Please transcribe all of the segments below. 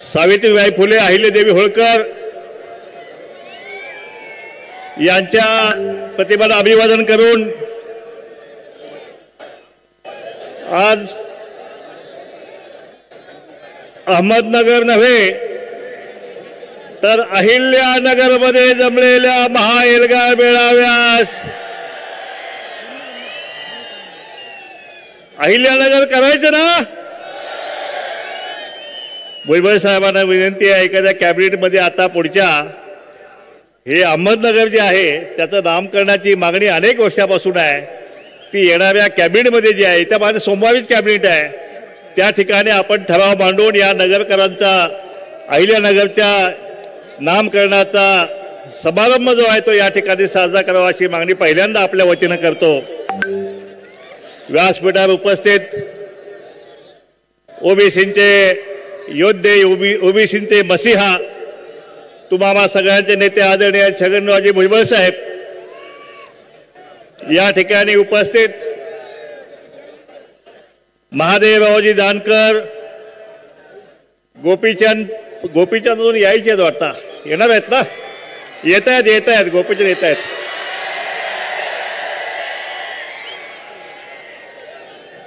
सावित्रीबाई फुले अहिल्यादेवी होळकर यांच्या प्रतिमेला अभिवादन करून आज अहमदनगर नव्हे तर अहिल्यानगरमध्ये जमलेल्या महाएल्गार मेळाव्यास अहिल्यानगर करायचं ना। भुजबळ साहेबांना विनंती आहे, एखाद्या कॅबिनेटमध्ये आता पुढच्या हे अहमदनगर जे आहे त्याचं नामकरणाची मागणी अनेक वर्षापासून आहे। ती येणाऱ्या कॅबिनेटमध्ये जी आहे त्या माझं सोमवारीच कॅबिनेट आहे, त्या ठिकाणी आपण ठराव मांडून या नगरकरांचा अहिल्यानगरच्या नामकरणाचा समारंभ जो आहे तो या ठिकाणी साजरा करावा अशी मागणी पहिल्यांदा आपल्या वतीनं करतो। व्यासपीठावर उपस्थित ओबीसींचे योद्धे, ओबीसींचे मसीहा, तुम्हा सगळ्यांचे नेते आदरणीय छगनरावजी भुजबळ साहेब, या ठिकाणी उपस्थित महादेवरावजी जानकर, गोपीचंद यायचे वाटता, येणार आहेत ना? येत आहेत गोपीचंद येत आहेत।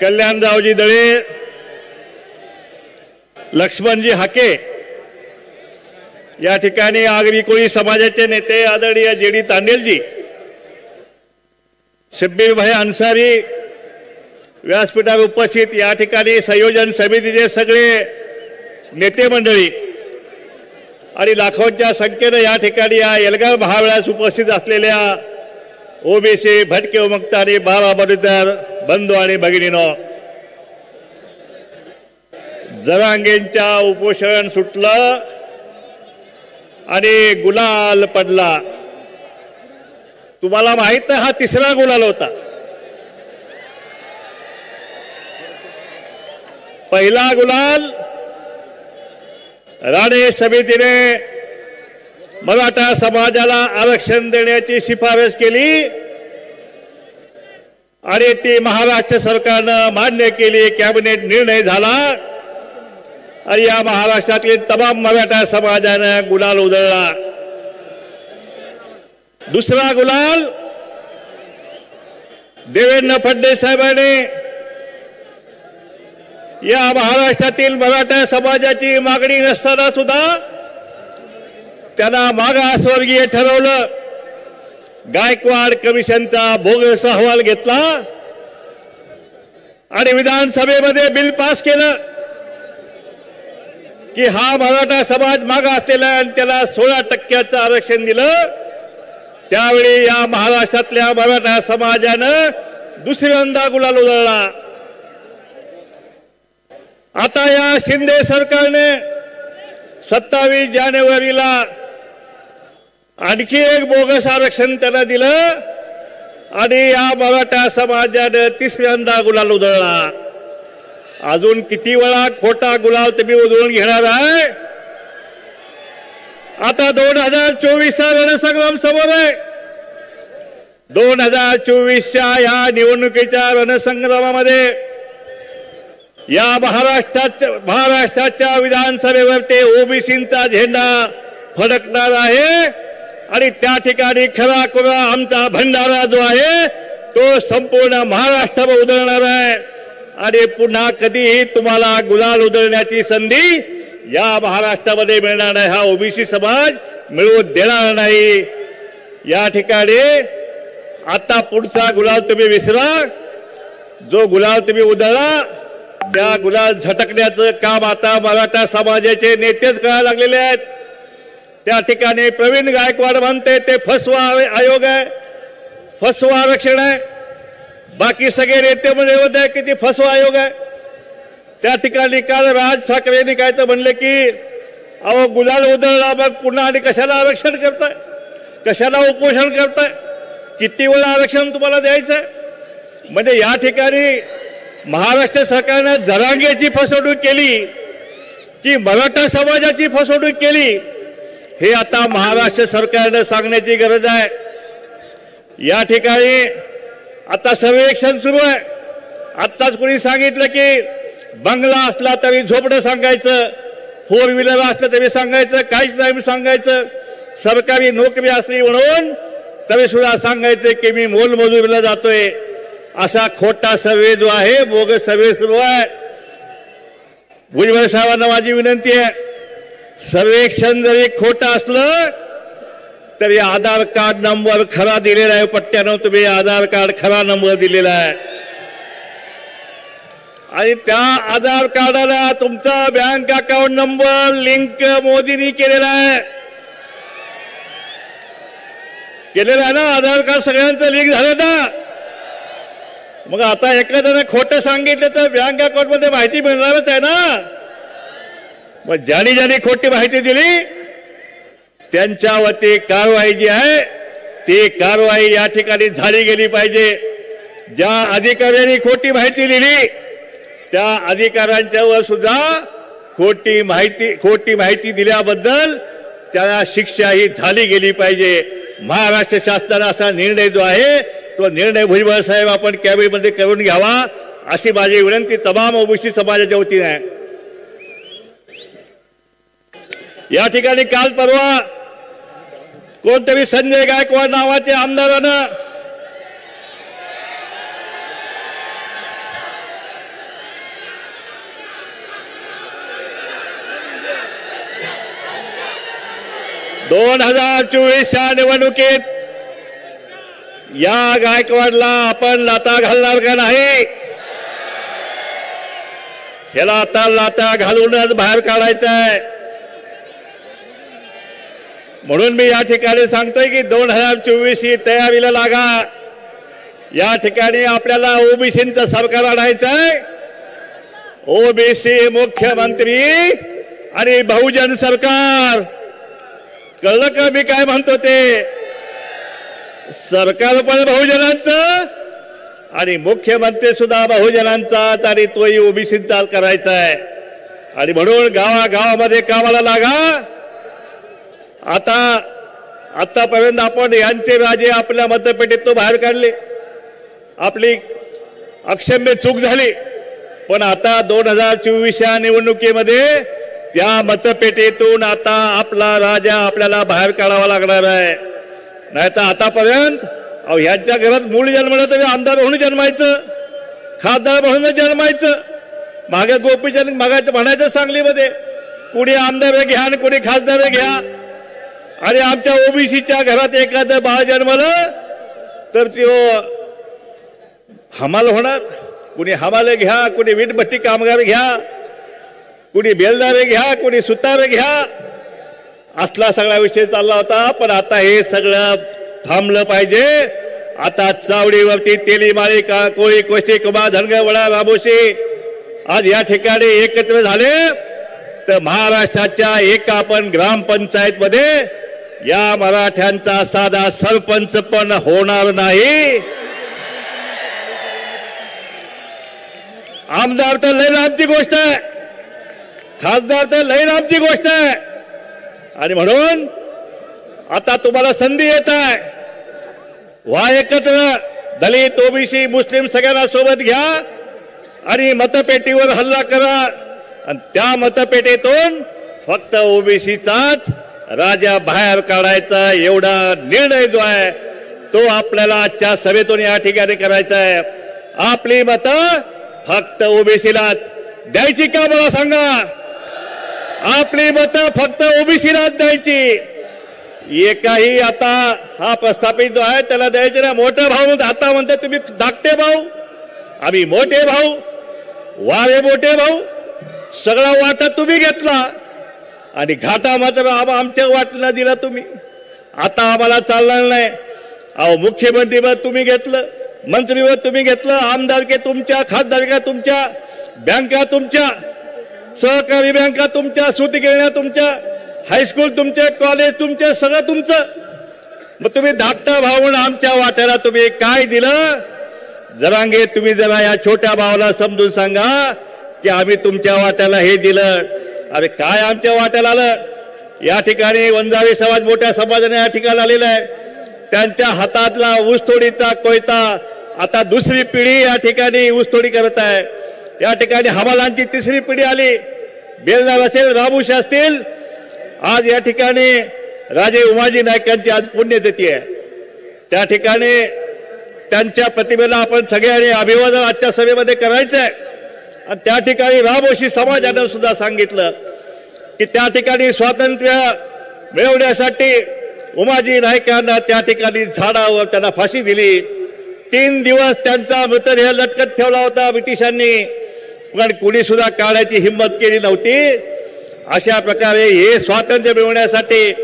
कल्याणरावजी दळे, लक्ष्मणजी हाके, या ठिकाणी आगरी कोळी समाजाचे नेते आदरणीय जेडी तांडेलजी, शब्बीरभाई अन्सारी व्यासपीठावर उपस्थित, या ठिकाणी संयोजन समितीचे सगळे नेते मंडळी आणि लाखोंच्या संख्येनं या ठिकाणी या एल्गार महामेळाव्यास उपस्थित असलेल्या ओबीसी भटके विमुक्त आणि बाल बंधू आणि भगिनीनो, जरांगेंच्या उपोषण सुटलं आणि गुलाल पडला। तुम्हाला माहित नाही हा तिसरा गुलाल होता। पहिला गुलाल राणे समितीने मराठा समाजाला आरक्षण देण्याची शिफारस केली आणि ती महाराष्ट्र सरकारनं मान्य केली, कॅबिनेट निर्णय झाला आणि या महाराष्ट्रातील तमाम मराठा समाजानं गुलाल उधळला। दुसरा गुलाल देवेंद्र फडणवीस साहेबांनी या महाराष्ट्रातील मराठा समाजाची मागणी नसताना सुद्धा त्यांना मागासवर्गीय ठरवलं, गायकवाड कमिशनचा बोगस अहवाल घेतला आणि विधानसभेमध्ये बिल पास केलं की हा मराठा समाज मागा असलेला आणि त्याला 16% आरक्षण दिलं। त्यावेळी या महाराष्ट्रातल्या मराठा समाजानं दुसऱ्यांदा गुलाल उधळला। आता या शिंदे सरकारने 27 जानेवारीला आणखी एक बोगस आरक्षण त्यांना दिलं आणि या मराठा समाजाने तिसऱ्यांदा गुलाल उधळला। अजून किती वेळा खोटा गुलाल तुम्ही उधळून घेणार आहे? आता 2024चा रणसंग्राम समोर आहे। 2024च्या या निवडणुकीच्या रणसंग्रामामध्ये या महाराष्ट्राच्या विधानसभेवर ते ओबीसींचा झेंडा फडकणार आहे आणि त्या ठिकाणी खरा खुरा आमचा भंडारा जो आहे तो संपूर्ण महाराष्ट्रावर उधळणार आहे आणि पुन्हा कधीही तुम्हाला गुलाल उधळण्याची संधी या महाराष्ट्रामध्ये मिळणार नाही। हा ओबीसी समाज मिळवू देणार नाही। या ठिकाणी आता पुढचा गुलाल तुम्ही विसरा, जो गुलाल तुम्ही उधळला त्या गुलाल झटकण्याचं काम आता मराठा समाजाचे नेतेच करायला लागलेले आहेत। त्या ठिकाणी प्रवीण गायकवाड म्हणते ते फसवा आयोग आहे, फसवा आरक्षण आहे, बाकी सगळे नेते म्हणते की ते फसवा आयोग आहे। त्या ठिकाणी काल राज ठाकरेंनी काय तर म्हणले की अहो गुलाल उधळला मग पुन्हा आणि कशाला आरक्षण करताय, कशाला उपोषण करताय, किती वेळा आरक्षण तुम्हाला द्यायचं आहे? म्हणजे या ठिकाणी महाराष्ट्र सरकारने जरांगेची फसवणूक केली की मराठा समाजाची फसवणूक केली हे आता महाराष्ट्र सरकारने सांगण्याची गरज आहे। या ठिकाणी आता सर्वेक्षण सुरू आहे। आत्ताच कोणी सांगितलं की बंगला असला तरी झोपडं सांगायचं, फोर व्हीलर असलं तरी सांगायचं, काहीच नाही सांगायचं, सरकारी नोकरी असली म्हणून तरी सुद्धा सांगायचं की मी मोलमजुरीला जातोय. असा खोटा सर्वे जो आहे, बोगस सर्वे सुरू आहे. भुजबळ साहेबांना माझी विनंती आहे, सर्वेक्षण जरी खोटं असलं तरी आधार कार्ड नंबर खरा दिलेला आहे. पट्ट्यानं तुम्ही आधार कार्ड खरा नंबर दिलेला आहे आणि त्या आधार कार्डाला तुमचा बँक अकाउंट नंबर लिंक मोदींनी केलेला आहे. केलेलं आहे ना, आधार कार्ड सगळ्यांचं लिंक झालं ना. मग आता एखाद्याने खोटं सांगितलं तर बँक अकाउंट मध्ये माहिती मिळणारच आहे ना. मग ज्यांनी ज्यांनी खोटी माहिती दिली त्यांच्यावरती कारवाई जी आहे ती कारवाई या ठिकाणी झाली गेली पाहिजे. ज्या अधिकाऱ्यांनी खोटी माहिती दिली त्या अधिकाऱ्यांच्यावर सुद्धा खोटी माहिती दिल्याबद्दल त्याला शिक्षा ही झाली गेली पाहिजे. महाराष्ट्र शासनाने असा निर्णय जो आहे तो निर्णय भुजबळ साहेब आपण कॅबिनेटमध्ये करून घ्यावा अशी माझी विनंती तमाम ओबीसी समाजाच्या वतीने आहे. या ठिकाणी काल परवा कोणतरी संजय गायकवाड नावाच्या आमदारानं (2024) निवडणुकीत या गायकवाडला आपण लाता घालणार का नाही? ह्याला आता लाता घालूनच बाहेर काढायचं आहे. म्हणून मी या ठिकाणी सांगतोय की 2024 ही तयारीला लागा. या ठिकाणी आपल्याला ओबीसींचं सरकार आणायचं आहे. ओबीसी मुख्यमंत्री आणि बहुजन सरकार. कळलं का मी काय म्हणतो ते? सरकार पण बहुजनांचं आणि मुख्यमंत्री सुद्धा बहुजनांचाच आणि तोही ओबीसींचाच करायचा आहे. आणि म्हणून गावागावामध्ये कामाला लागा. आतापर्यंत आपण यांचे राजे आपल्या मतपेटीतून बाहेर काढले, आपली अक्षम्य चूक झाली. पण आता 2024 या निवडणुकीमध्ये त्या मतपेटीतून आता आपला राजा आपल्याला बाहेर काढावा लागणार आहे. नाहीतर आतापर्यंत ह्यांच्या घरात मूळ जन्मलं तरी आमदार म्हणून जन्मायचं, खासदार म्हणून जन्मायचं. मागे गोपीचंद मागायचं म्हणायचं सांगलीमध्ये, कुणी आमदार घ्या आणि कुणी खासदार घ्या. आणि आमच्या ओबीसीच्या घरात एखादं बाळ जन्मलं तर तो हमाल होणार. कुणी हमाल घ्या, कुणी वीटभट्टी कामगार घ्या, कुणी बेलदारे घ्या, कुणी सुतारे घ्या. असला सगळा विषय चालला होता. पण आता हे सगळं थांबलं पाहिजे. आता चावडीवरती तेली माळी का कोळी कोष्टी कुबा धनगर वडा राबोशी आज या ठिकाणी एकत्र झाले तर महाराष्ट्राच्या एका आपण ग्रामपंचायत मध्ये या मराठ्यांचा साधा सरपंच पण होणार नाही. आमदार तर लय लांबची गोष्ट आहे, खासदार तर लय लांबची गोष्ट आहे. आणि म्हणून आता तुम्हाला संधी येत आहे. व्हा एकत्र, दलित ओबीसी मुस्लिम सगळ्यांना सोबत घ्या आणि मतपेटीवर हल्ला करा. आणि त्या मतपेटीतून फक्त ओबीसीचाच राजा बाहेर काढायचा एवढा निर्णय जो आहे तो आपल्याला आजच्या सभेतून या ठिकाणी करायचा आहे. आपली मतं फक्त ओबीसीलाच द्यायची का मला सांगा? आपली मतं फक्त ओबीसीलाच द्यायची. एकाही आता हा प्रस्थापित जो आहे त्याला द्यायचे ना. मोठे भाऊ आता म्हणते तुम्ही धाकटे भाऊ, आम्ही मोठे भाऊ, वारे मोठे भाऊ. सगळा वाटा तुम्ही घेतला आणि घाटा मात्र आमच्या वाटला दिला तुम्ही. आता आम्हाला चालणार नाही. अहो मुख्यमंत्रीपद तुम्ही घेतलं, मंत्रीपद तुम्ही घेतलं, आमदारके तुमच्या, खासदारका तुमच्या, बँका तुमच्या, सहकारी बँका तुमच्या, सूतगिरण्या तुमच्या, हायस्कूल तुमचे, कॉलेज तुमचे, सगळं तुमचं. मग तुम्ही धाकटा भाऊन आमच्या वाट्याला तुम्ही काय दिलं? जरांगे तुम्ही जरा या छोट्या भावाला समजून सांगा की आम्ही तुमच्या वाट्याला हे दिलं. अरे काय आमच्या वाट्याला आलं? या ठिकाणी वंजारी समाज मोठ्या समाजाने या ठिकाणी आलेला आहे. त्यांच्या हातातला ऊसतोडीचा कोयता आता दुसरी पिढी या ठिकाणी ऊसतोडी करत आहे. या ठिकाणी हमालांची तिसरी पिढी आली. बेलदार असेल, रामूश असतील, आज या ठिकाणी राजे उमाजी नाईकांची आज पुण्यतिथी आहे. त्या ठिकाणी त्यांच्या प्रतिमेला आपण सगळ्यांनी अभिवादन आजच्या सभेमध्ये करायचं आहे. आणि त्या ठिकाणी रामोशी समाजानं सुद्धा सांगितलं की त्या ठिकाणी स्वातंत्र्य मिळवण्यासाठी उमाजी नाईकांना त्या ठिकाणी झाडावर त्यांना फाशी दिली. 3 दिवस त्यांचा मृतदेह लटकत ठेवला होता ब्रिटिशांनी, पण कुणी सुद्धा काढायची हिंमत केली नव्हती. अशा प्रकारे हे स्वातंत्र्य मिळवण्यासाठी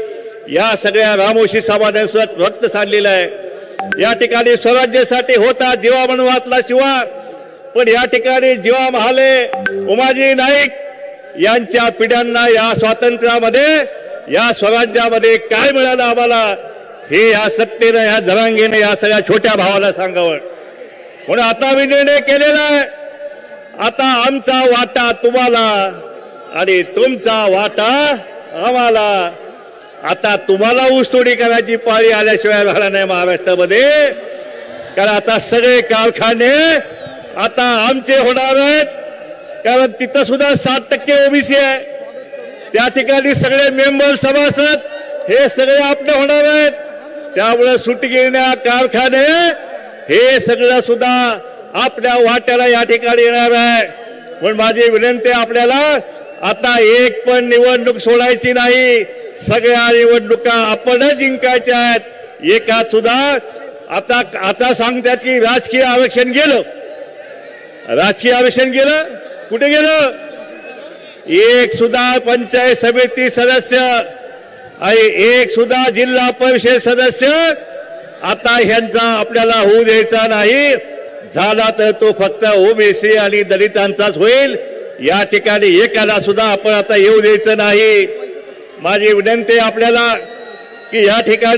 या सगळ्या रामोशी समाजाने सुद्धा रक्त सांडलेलं आहे. या ठिकाणी स्वराज्यासाठी होता जीवा म्हणून वाचला शिवा, पण या ठिकाणी जीवा महाले उमाजी नाईक यांच्या पिढ्यांना या स्वातंत्र्यामध्ये या स्वराज्यामध्ये काय मिळालं आम्हाला हे या सत्तेनं या जरांगीने या सगळ्या छोट्या भावाला सांगावं. म्हणून आता मी निर्णय केलेला आहे, आता आमचा वाटा तुम्हाला आणि तुमचा वाटा आम्हाला. आता तुम्हाला ऊसतोडी करायची पाळी आल्याशिवाय राहणार नाही महाराष्ट्रामध्ये. कारण आता सगळे कारखाने आता आमचे होणार आहेत, कारण तिथं सुद्धा 60% ओबीसी आहे. त्या ठिकाणी सगळे मेंबर सभासद हे सगळे आपले होणार आहेत. त्यामुळे सुटगिरण्या कारखाने हे सगळं सुद्धा आपल्या वाट्याला या ठिकाणी येणार आहे. म्हणून माझी विनंती आपल्याला, आता एक पण निवडणूक सोडायची नाही, सगळ्या निवडणुका आपणच जिंकायच्या आहेत. एकात सुद्धा आता सांगतात की राजकीय आरक्षण गेलं, राजकीय आरक्षण गेलं, कुठे गेलं? एक सुद्धा पंचायत समिती सदस्य आणि एक सुद्धा जिल्हा परिषद सदस्य आता ह्यांचा आपल्याला होऊ द्यायचा नाही. झाला तर तो फक्त ओबीसी आणि दलितांचाच होईल. या ठिकाणी एकाला सुद्धा आपण आता येऊ द्यायचं नाही. माझी विनंती आपल्याला की या ठिकाणी